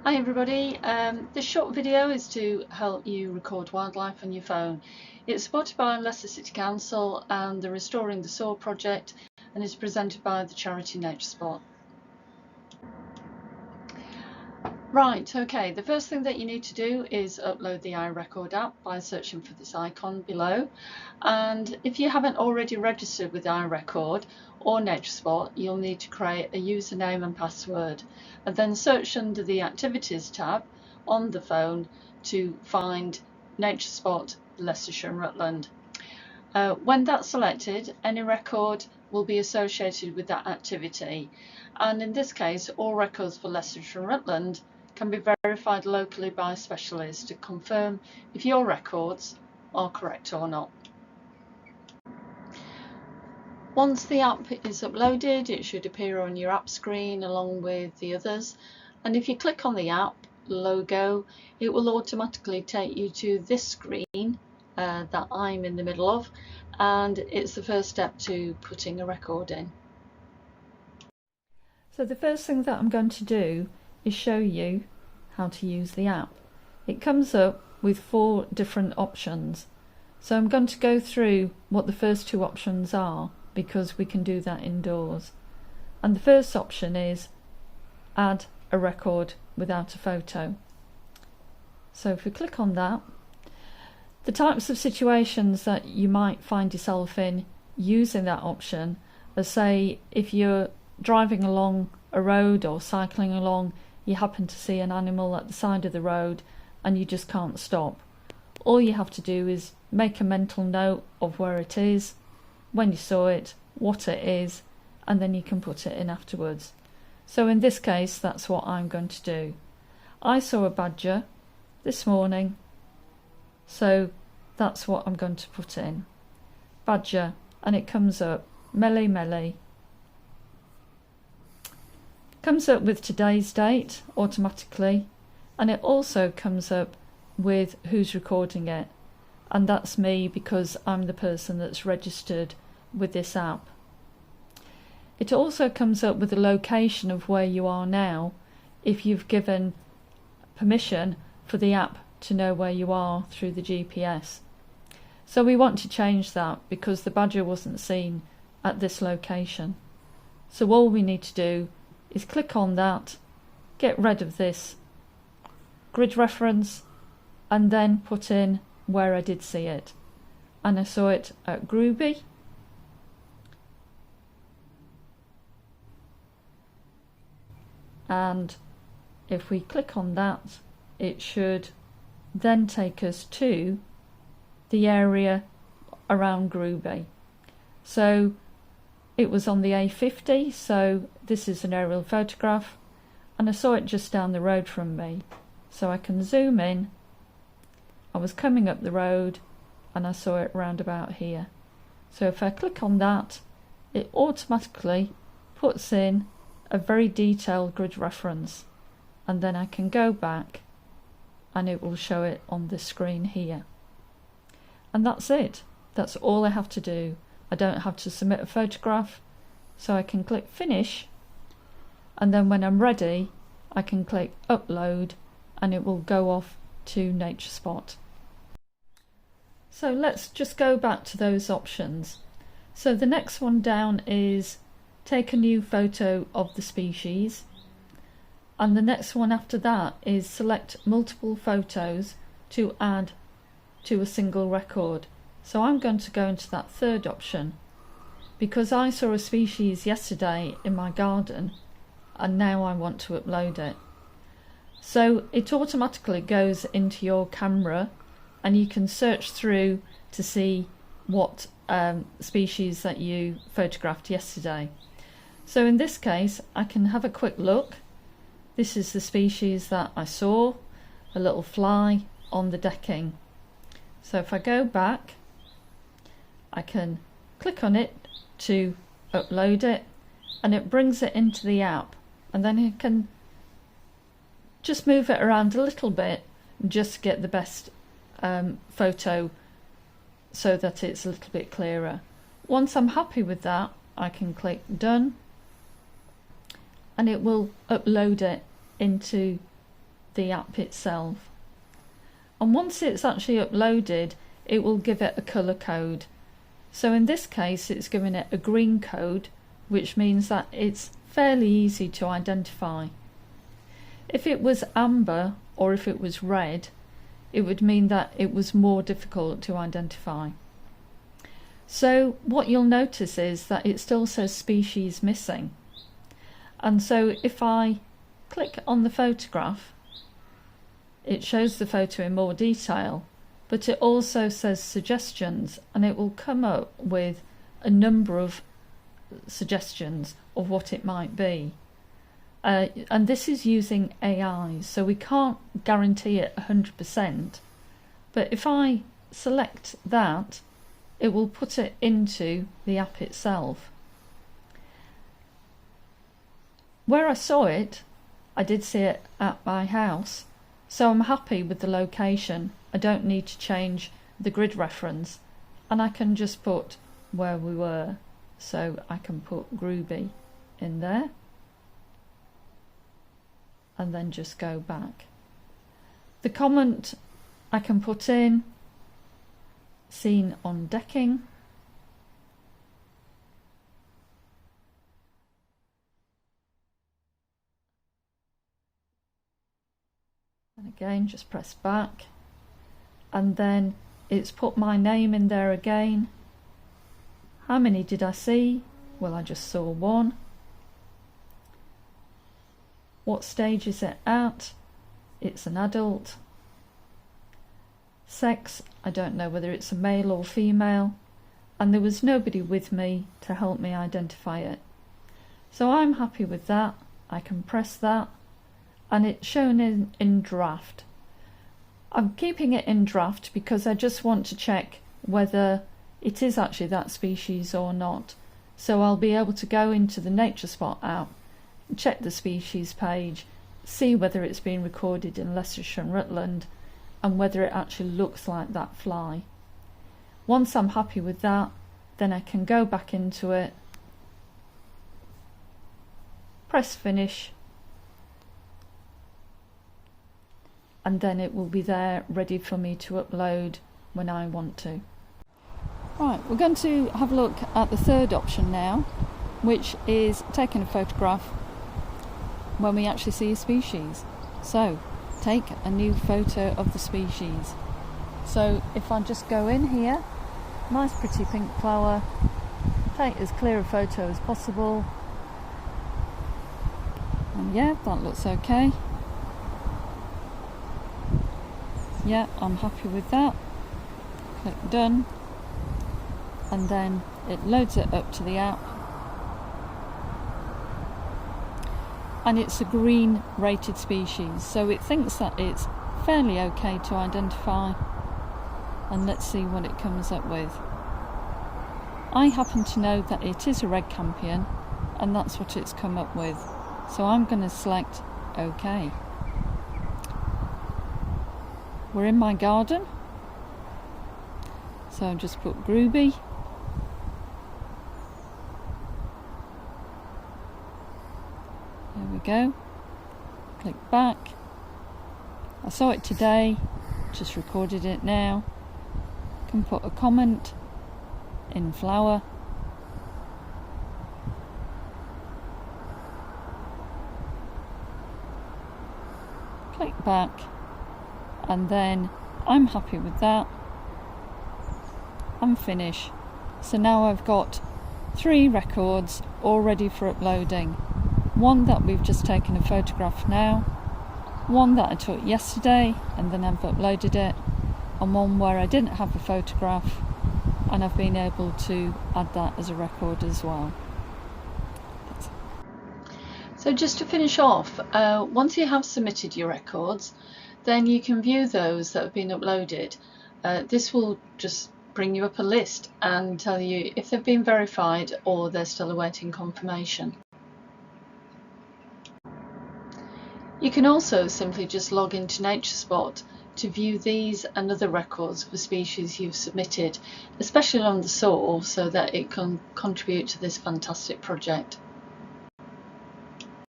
Hi everybody, this short video is to help you record wildlife on your phone. It's supported by Leicester City Council and the Restoring the Soar project and is presented by the charity NatureSpot. Right, okay, the first thing that you need to do is upload the iRecord app by searching for this icon below. And if you haven't already registered with iRecord or NatureSpot, you'll need to create a username and password and then search under the Activities tab on the phone to find NatureSpot Leicestershire and Rutland. When that's selected, any record will be associated with that activity, and in this case all records for Leicestershire and Rutland can be verified locally by specialists to confirm if your records are correct or not. Once the app is uploaded, it should appear on your app screen along with the others, and if you click on the app logo, it will automatically take you to this screen that I'm in the middle of, and it's the first step to putting a record in. So the first thing that I'm going to do is show you how to use the app. It comes up with 4 different options. So I'm going to go through what the first 2 options are because we can do that indoors. And the first option is add a record without a photo. So if we click on that, the types of situations that you might find yourself in using that option are, say, if you're driving along a road or cycling along, you happen to see an animal at the side of the road and you just can't stop. All you have to do is make a mental note of where it is, when you saw it, what it is, and then you can put it in afterwards. So in this case, that's what I'm going to do. I saw a badger this morning, so that's what I'm going to put in. Badger, and it comes up Melly Melly. Comes up with today's date automatically, and it also comes up with who's recording it, and that's me because I'm the person that's registered with this app. It also comes up with the location of where you are now if you've given permission for the app to know where you are through the GPS. So we want to change that because the badger wasn't seen at this location. So all we need to do is click on that, get rid of this grid reference, and then put in where I did see it. And I saw it at Groby, and if we click on that, it should then take us to the area around Groby. So it was on the A50, so this is an aerial photograph, and I saw it just down the road from me. So I can zoom in. I was coming up the road and I saw it round about here. So if I click on that, it automatically puts in a very detailed grid reference, and then I can go back and it will show it on this screen here. And that's it. That's all I have to do. I don't have to submit a photograph, so I can click finish, and then when I'm ready I can click upload and it will go off to NatureSpot. So let's just go back to those options. So the next one down is take a new photo of the species, and the next one after that is select multiple photos to add to a single record. So I'm going to go into that third option because I saw a species yesterday in my garden and now I want to upload it. So it automatically goes into your camera and you can search through to see what species that you photographed yesterday. So in this case I can have a quick look. This is the species that I saw, a little fly on the decking. So if I go back, I can click on it to upload it and it brings it into the app, and then I can just move it around a little bit just to get the best photo so that it's a little bit clearer. Once I'm happy with that, I can click done and it will upload it into the app itself. And once it's actually uploaded, it will give it a colour code. So in this case, it's given it a green code, which means that it's fairly easy to identify. If it was amber or if it was red, it would mean that it was more difficult to identify. So what you'll notice is that it still says species missing. And so if I click on the photograph, it shows the photo in more detail, but it also says suggestions, and it will come up with a number of suggestions of what it might be. And this is using AI, so we can't guarantee it 100%, but if I select that, it will put it into the app itself. Where I saw it, I did see it at my house, so I'm happy with the location. I don't need to change the grid reference, and I can just put where we were. So I can put Groovy in there and then just go back. The comment I can put in, seen on decking. And again, just press back. And then it's put my name in there again. How many did I see? Well, I just saw one. What stage is it at? It's an adult. Sex, I don't know whether it's a male or female. And there was nobody with me to help me identify it. So I'm happy with that. I can press that. And it's shown in draft. I'm keeping it in draft because I just want to check whether it is actually that species or not. So I'll be able to go into the NatureSpot app, check the species page, see whether it's been recorded in Leicestershire and Rutland, and whether it actually looks like that fly. Once I'm happy with that, then I can go back into it, press finish, and then it will be there ready for me to upload when I want to. Right, we're going to have a look at the third option now, which is taking a photograph when we actually see a species. So, take a new photo of the species. So if I just go in here, nice pretty pink flower, take as clear a photo as possible, and yeah, that looks okay. Yeah, I'm happy with that. Click done, and then it loads it up to the app, and it's a green rated species, so it thinks that it's fairly okay to identify. And let's see what it comes up with. I happen to know that it is a red campion, and that's what it's come up with, so I'm going to select OK. We're in my garden, so I'll just put Groovy. There we go. Click back. I saw it today, just recorded it now. Can put a comment in flower. Click back, and then I'm happy with that and finish. So now I've got 3 records all ready for uploading. One that we've just taken a photograph now, one that I took yesterday and then I've uploaded it, and one where I didn't have a photograph and I've been able to add that as a record as well. So just to finish off, once you have submitted your records, then you can view those that have been uploaded. This will just bring you up a list and tell you if they've been verified or they're still awaiting confirmation. You can also simply just log into NatureSpot to view these and other records for species you've submitted, especially on the soil, so that it can contribute to this fantastic project.